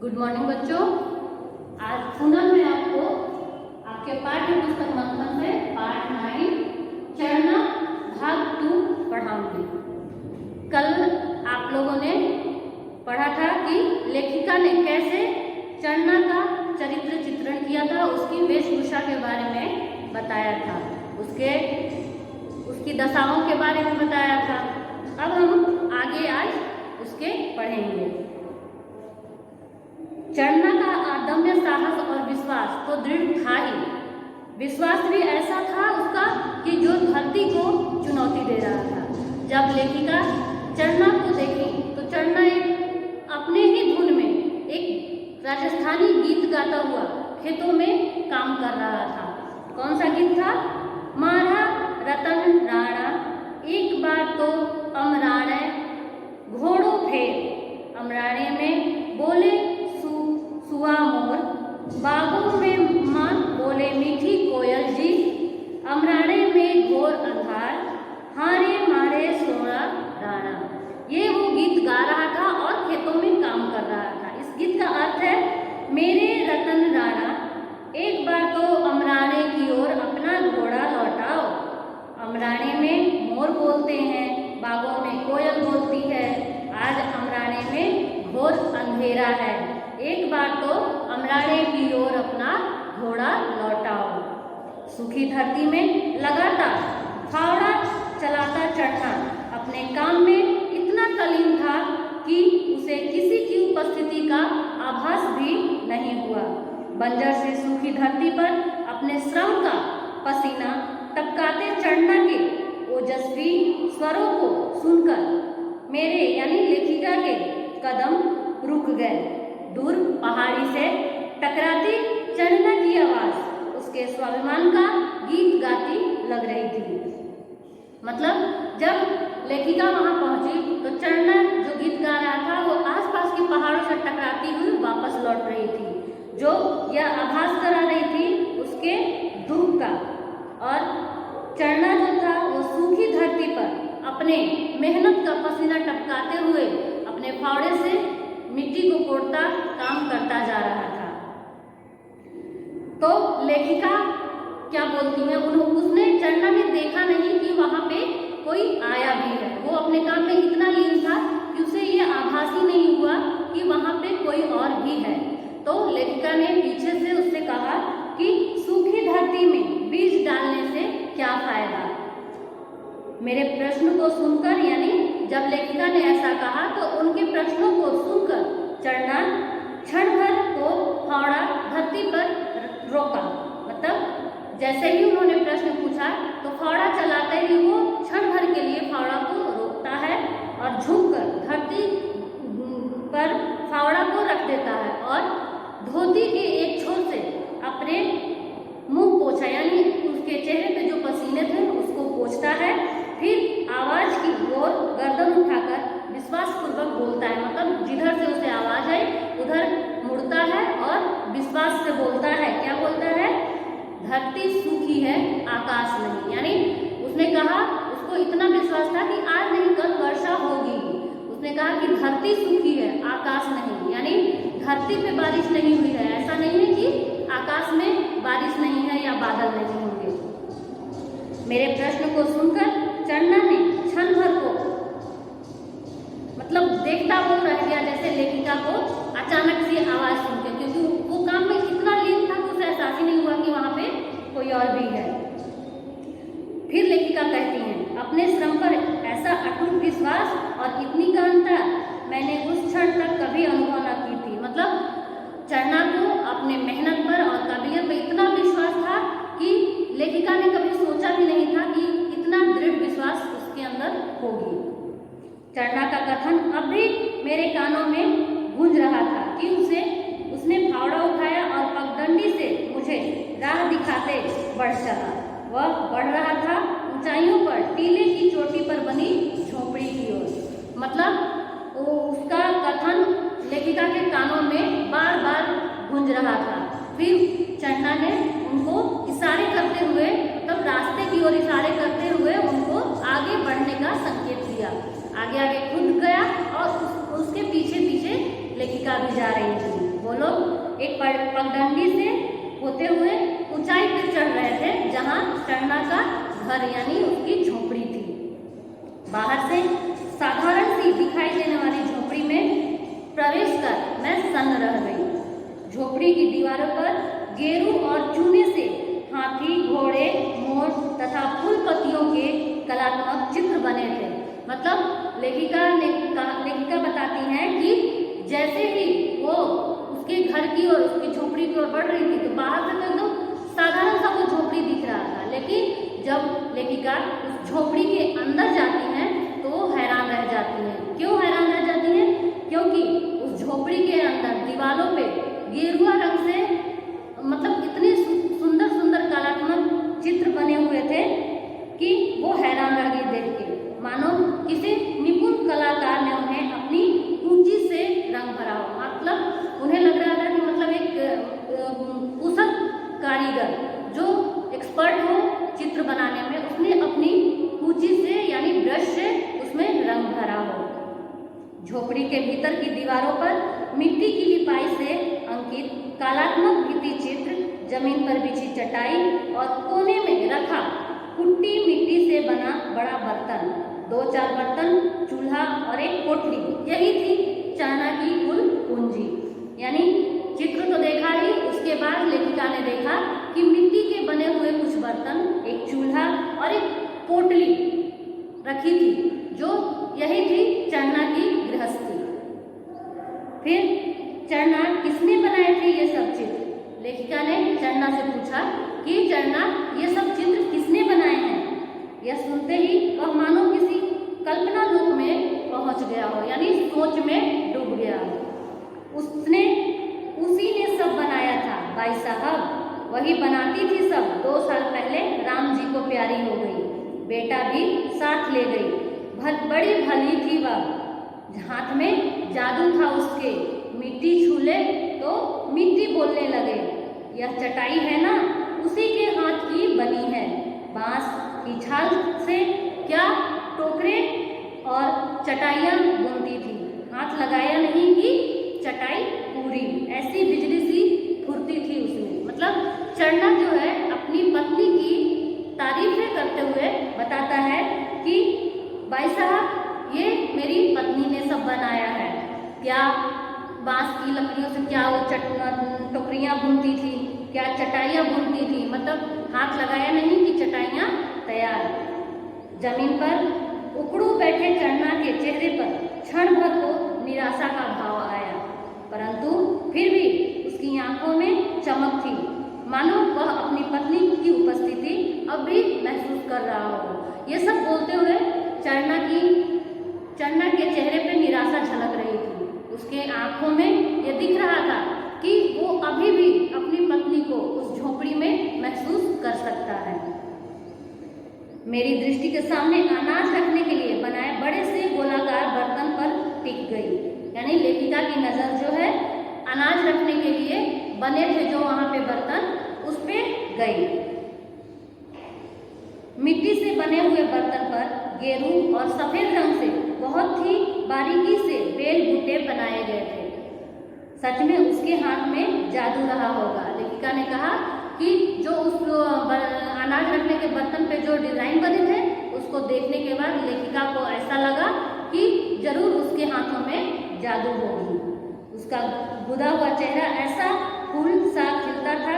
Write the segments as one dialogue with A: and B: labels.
A: Good morning बच्चों। आज पुनः मैं आपको आपके पाठ्य पुस्तक मंथन से पाठ 9 चढ़ना भाग 2 पढ़ाऊंगी। कल आप लोगों ने पढ़ा था कि लेखिका ने कैसे चढ़ना का चरित्र चित्रण किया था, उसकी वेशभूषा के बारे में बताया था, उसकी दशाओं के बारे में बताया था। अब हम आगे आज उसके पढ़ेंगे। चढ़ना का अदम्य साहस और विश्वास तो दृढ़ था ही, विश्वास भी ऐसा था उसका कि जो धरती को चुनौती दे रहा था। जब लेखिका चढ़ना को देखी तो चढ़ना एक अपने ही धुन में एक राजस्थानी गीत गाता हुआ खेतों में काम कर रहा था। कौन सा गीत था? मारा रतन राणा एक बार तो अमराणे घोड़ों फेर, अमराणे में बोले सुआ मोर, बागों में माँ बोले मीठी कोयल जी, अमराणे में घोर अंधार हारे मारे सोना राणा। ये वो गीत गा रहा था और खेतों में काम कर रहा था। इस गीत का अर्थ है, मेरे रतन राणा एक बार तो अमराणे की ओर अपना घोड़ा लौटाओ। अमराणे में मोर बोलते हैं, बागों में कोयल बोलती है, आज अमराणे में घोर अंधेरा है, एक बार तो अमराणे की ओर अपना घोड़ा लौटाओ। सूखी धरती में लगातार फावड़ा चलाता चढ़ना अपने काम में इतना तल्लीन था कि उसे किसी की उपस्थिति का आभास भी नहीं हुआ। बंजर से सूखी धरती पर अपने श्रम का पसीना टपकाते चढ़ना के ओजस्वी स्वरों को सुनकर मेरे यानी लेखिका के कदम रुक गए। दूर पहाड़ी से टकराती चढ़ना की आवाज उसके स्वाभिमान का गीत गाती लग रही थी। मतलब जब लेखिका वहां पहुंची तो चढ़ना जो गीत गा रहा था वो आसपास के पहाड़ों से टकराती हुई वापस लौट रही थी, जो यह आभास करा रही थी उसके दुख का। और चढ़ना जो था वो सूखी धरती पर अपने मेहनत का पसीना टपकाते हुए अपने फावड़े से मिट्टी को कोड़ता काम करता जा रहा था। तो लेखिका क्या बोलती है, उसने चढ़ना में देखा नहीं कि वहां पे कोई आया भी है। वो अपने काम में इतना लीन था कि उसे ये आभास ही नहीं हुआ कि वहां पे कोई और भी है। तो लेखिका ने पीछे से उससे कहा कि सूखी धरती में बीज डालने से क्या फायदा। मेरे प्रश्न को सुनकर, यानी जब लेखिका ने ऐसा कहा तो उनके प्रश्नों को सुनकर चढ़ना क्षण भर को फावड़ा धरती पर रोका। मतलब जैसे ही उन्होंने प्रश्न पूछा तो फावड़ा चलाते ही वो क्षण भर के लिए फावड़ा को रोकता है और झुककर धरती पर फावड़ा को रख देता है और धोती के एक छोर से अपने मुंह पोछा, यानी उसके चेहरे पे जो पसीने थे उसको पोंछता है। फिर आवाज की ओर गर्दन उठाकर विश्वासपूर्वक बोलता है। मतलब जिधर से उसे आवाज आई उधर मुड़ता है और विश्वास से बोलता है। क्या बोलता है? धरती सूखी है आकाश नहीं। यानी उसने कहा, उसको इतना विश्वास था कि आज नहीं कल वर्षा होगी। उसने कहा कि धरती सूखी है आकाश नहीं, यानी धरती पे बारिश नहीं हुई है। ऐसा नहीं है कि आकाश में बारिश नहीं है या बादल नहीं होंगे। मेरे प्रश्न को सुनकर चढ़ना ने क्षण भर को मतलब देखता वो रह गया, जैसे लेखिका को अचानक से आवाज सुनकर, क्योंकि वो काम में इतना लीन था कि उसे एहसास ही नहीं हुआ कि वहां पे कोई और भी है। फिर लेखिका कहती हैं, अपने श्रम पर ऐसा अटूट विश्वास और इतनी गहनता मैंने उस क्षण तक कभी अनुभव न की थी। मतलब चढ़ना को अपने मेहनत पर और काबिलियत पर इतना विश्वास था कि लेखिका ने कभी सोचा भी नहीं था कि इतना दृढ़ विश्वास उसके अंदर होगी। चढ़ना का कथन अब भी मेरे कानों में गूंज रहा था कि उसने फावड़ा उठाया और पगडंडी से मुझे राह दिखाते बढ़ चला। वह बढ़ रहा था ऊंचाइयों पर टीले की चोटी पर बनी झोपड़ी की ओर। मतलब उसका कथन लेखिका के कानों में बार बार गूंज रहा था। फिर चढ़ना ने उनको इशारे करते हुए, तब रास्ते की ओर इशारे करते हुए उनको आगे बढ़ने का संकेत दिया। आगे आगे खुद गया और उसके पीछे पीछे लेखिका भी जा रही थी। एक पगडंडी से होते हुए ऊंचाई पर चढ़ रहे थे जहां चरना का घर यानी उसकी झोपड़ी थी। बाहर से साधारण सी दिखाई देने वाली झोपड़ी में प्रवेश कर मैं सन्न रह गई। झोपड़ी की दीवारों पर गेरू और चूने से हाथी, घोड़े, मोर तथा फूल पत्तियों के कलात्मक चित्र बने थे। मतलब लेखिका बताती हैं कि जैसे ही वो उसके घर की और उसकी झोपड़ी की ओर बढ़ रही थी तो बाहर से तो एकदम साधारण सा वो झोपड़ी दिख रहा था, लेकिन जब लेखिका उस झोपड़ी के अंदर जाती हैं तो हैरान रह जाती हैं। क्यों हैरान रह जाती हैं? क्योंकि उस झोपड़ी के अंदर दीवारों पे गेरुआ रंग से मतलब इतने सुंदर सुंदर कलात्मक चित्र बने हुए थे कि वो हैरान रह गई देख के, मानो किसी निपुण कलाकार ने उन्हें अपनी ऊंची से रंग भरा हो। मतलब उन्हें लग रहा था कि मतलब एक कुशल कारीगर जो एक्सपर्ट हो चित्र बनाने में, उसने अपनी ऊंची से यानी ब्रश से उसमें रंग भरा हो। झोपड़ी के भीतर की दीवारों पर मिट्टी की लिपाई से अंकित कलात्मक भित्ति चित्र, जमीन पर बिछी चटाई और कोने में रखा कुट्टी मिट्टी से बना बड़ा बर्तन, 2-4 बर्तन, चूल्हा और एक कोठरी, यही थी चरना की कुल पूंजी। यानी चित्र तो देखा ही, उसके बाद लेखिका ने देखा कि मिट्टी के बने हुए कुछ बर्तन, एक चूल्हा और एक पोटली रखी थी, जो यही थी चरना की गृहस्थी। फिर चरना किसने बनाए थे ये सब चित्र? लेखिका ने चरना से पूछा कि चरना ये सब चित्र किसने बनाए हैं? यह सुनते ही वह मानो किसी कल्पना लोक में पहुंच गया हो, यानी सोच में डूब गया हो। उसी ने सब बनाया था भाई साहब, वही बनाती थी सब। 2 साल पहले राम जी को प्यारी हो गई, बेटा भी साथ ले गई। बड़ी भली थी वह, हाथ में जादू था उसके, मिट्टी छू ले तो मिट्टी बोलने लगे। यह चटाई है ना, उसी के हाथ की बनी है, बांस की छाल से क्या टोकरे और चटाइयाँ बुनती थी, हाथ लगाया नहीं कि चटाई पूरी, ऐसी बिजली सी फुर्ती थी उसमें। मतलब चरना जो है अपनी पत्नी की तारीफें करते हुए बताता है कि भाई साहब ये मेरी पत्नी ने सब बनाया है, क्या बांस की लकड़ियों से क्या वो टोकरियाँ बुनती थी, क्या चटाइयाँ बुनती थी, मतलब हाथ लगाया नहीं कि चटाइयाँ तैयार। जमीन पर उकड़ू बैठे चरना के चेहरे पर क्षण भर को निराशा का भाव आया, परंतु फिर भी उसकी आंखों में चमक थी, मानो वह अपनी पत्नी की उपस्थिति अब भी महसूस कर रहा हो। ये सब बोलते हुए चरना के चेहरे पे निराशा झलक रही थी। उसके आंखों में ये दिख रहा था कि वो अभी भी अपनी पत्नी को उस झोपड़ी में महसूस कर सकता है। मेरी दृष्टि के सामने अनाज रखने के लिए बनाए बड़े से गोलाकार बर्तन पर टिक गई, यानी लेखिका की नजर जो है अनाज रखने के लिए बने थे जो वहां पे बर्तन, उस पे गई। मिट्टी से बने हुए बर्तन पर गेरू और सफेद रंग से बहुत ही बारीकी से बेल बूटे बनाए गए थे। सच में उसके हाथ में जादू रहा होगा। लेखिका ने कहा कि जो उस अनाज रखने के बर्तन पे जो डिजाइन बने थे उसको देखने के बाद लेखिका को ऐसा लगा कि जरूर उसके हाथों में जादू होगी। उसका बुदा हुआ चेहरा ऐसा फूल सा खिलता था,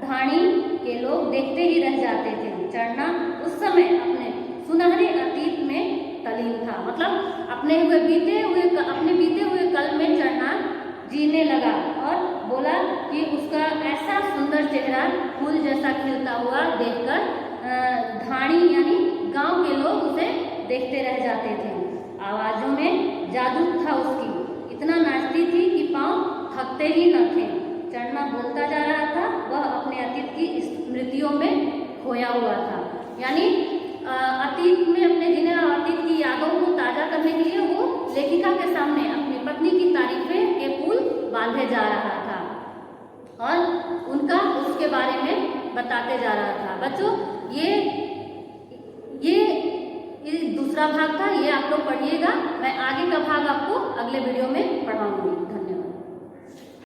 A: ढाणी के लोग देखते ही रह जाते थे। चरना उस समय अपने सुनहरे अतीत में तल्लीन था, मतलब अपने बीते हुए कल में चरना जीने लगा और बोला कि उसका ऐसा सुंदर चेहरा फूल जैसा खिलता हुआ देखकर ढाणी यानी गांव के लोग उसे देखते रह जाते थे। आवाजों में जादू था उसकी, इतना नाचती थी कि पांव थकते ही न थे। चरना बोलता जा रहा था, वह अपने अतीत की स्मृतियों में खोया हुआ था, यानी अतीत में अपने जिन्हें अतीत की यादों को ताजा करने के लिए वो लेखिका के सामने अपनी पत्नी की तारीफें के पुल बांधे जा रहा था और उनका उसके बारे में बताते जा रहा था। बच्चों ये दूसरा भाग था, ये आप लोग पढ़िएगा। मैं आगे का भाग आपको अगले वीडियो में पढ़ाऊंगी।